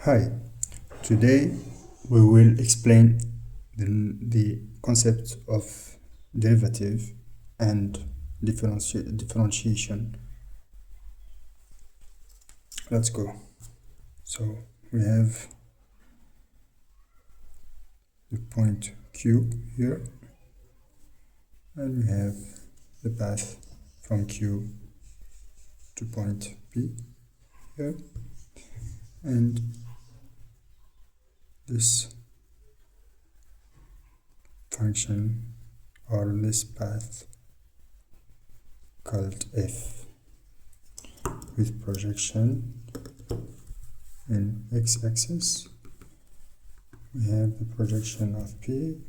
Hi, today we will explain the concept of derivative and differentiation. Let's go. So we have the point Q here, and we have the path from Q to point P here, and this function or this path called F with projection in x-axis. We have the projection of P,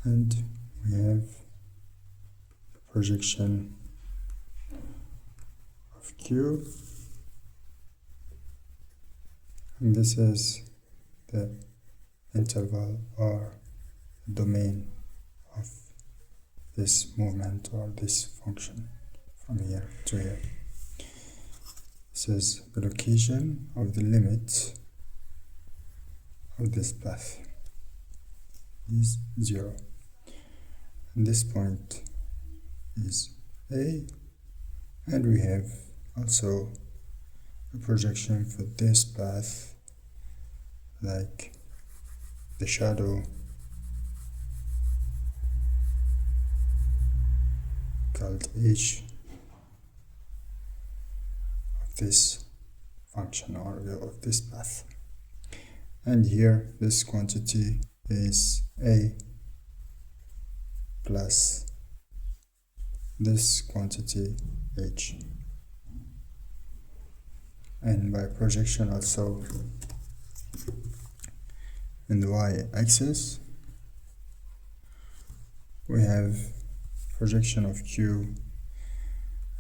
and we have the projection of Q, and this is the interval or domain of this movement or this function from here to here. This is the location of the limit of this path is 0, and this point is A, and we have also a projection for this path, like the shadow called h of this function or of this path. And here this quantity is A plus this quantity h, and by projection also in the y-axis we have projection of Q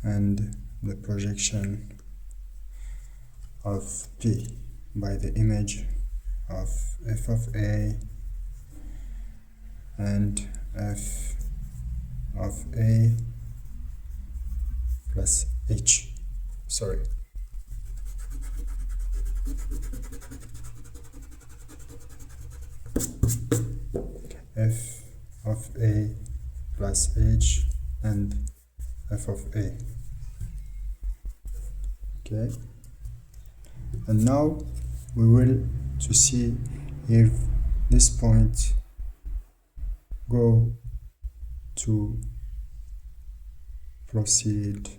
and the projection of P by the image of f of A and f of A plus h, f of A plus h and f of A. Okay, and now we will to see if this point go to proceed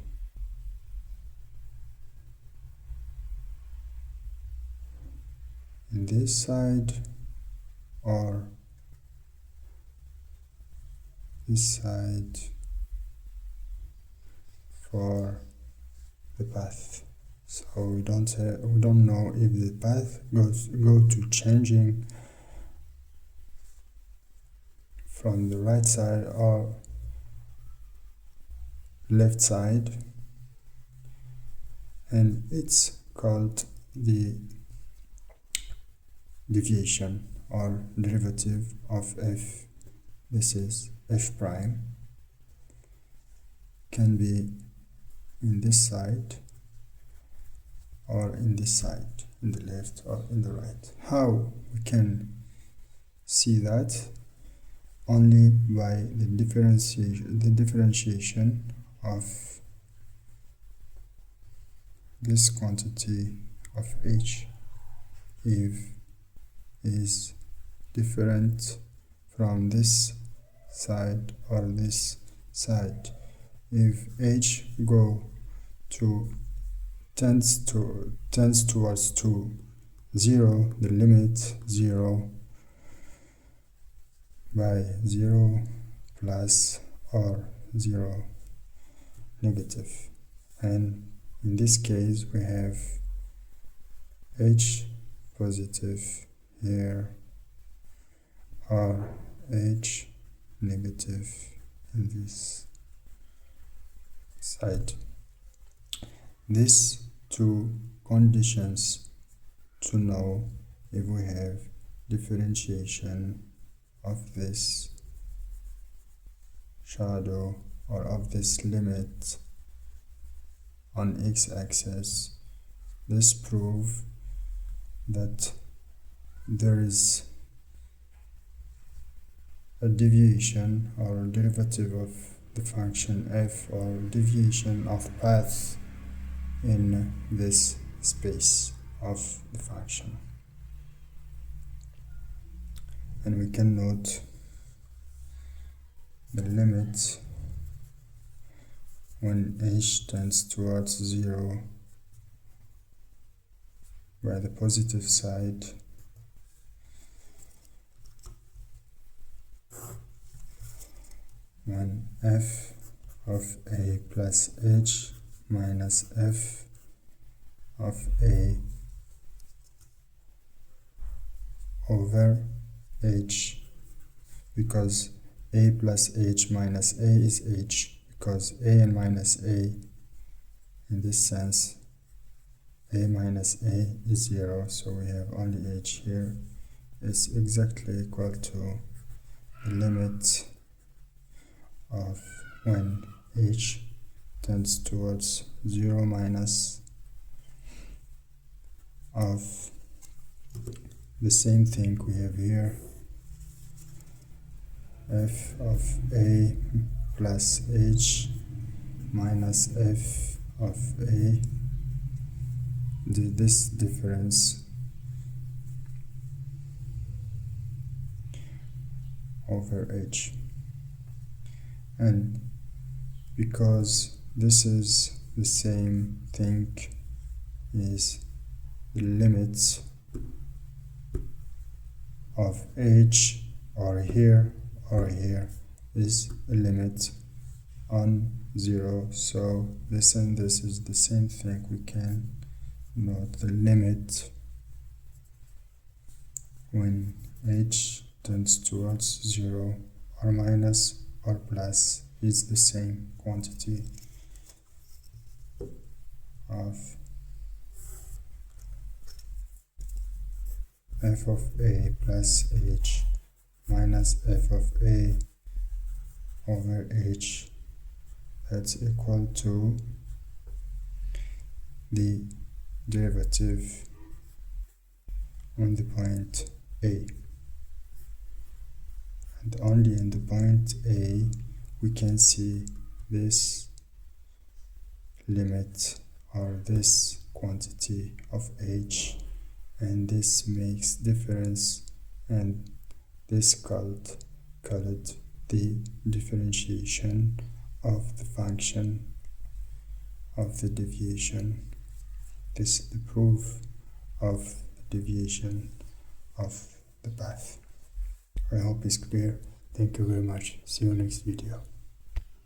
in this side or this side for the path. So we don't know if the path go to changing from the right side or left side, and it's called the deviation or derivative of f. This is f prime, can be in this side or in this side, in the left or in the right. How we can see that? Only by the differentiation of this quantity of h if is different from this side or this side. If h go to tends towards to 0, the limit 0 by 0 plus or 0 negative, and in this case we have h positive here or h negative in this side. These two conditions to know if we have differentiation of this shadow or of this limit on x-axis. This proves that there is a deviation or derivative of the function f, or deviation of path in this space of the function. And we can note the limit when h tends towards 0 by the positive side, when f of a plus h minus f of a over h, because a plus h minus a is h, because a and minus a, in this sense a minus a is 0, so we have only h here, is exactly equal to the limit of when h tends towards 0 minus of the same thing we have here, f of a plus h minus f of a, this difference over h. And because this is the same thing is the limits of h, or here is a limit on 0, so this and this is the same thing. We can note the limit when h tends towards 0 or minus or plus is the same quantity of f of a plus h minus f of a over h, that's equal to the derivative on the point A. And only in the point A we can see this limit or this quantity of h, and this makes difference, and this called the differentiation of the function of the deviation. This is the proof of the deviation of the path. I hope it's clear. Thank you very much. See you next video.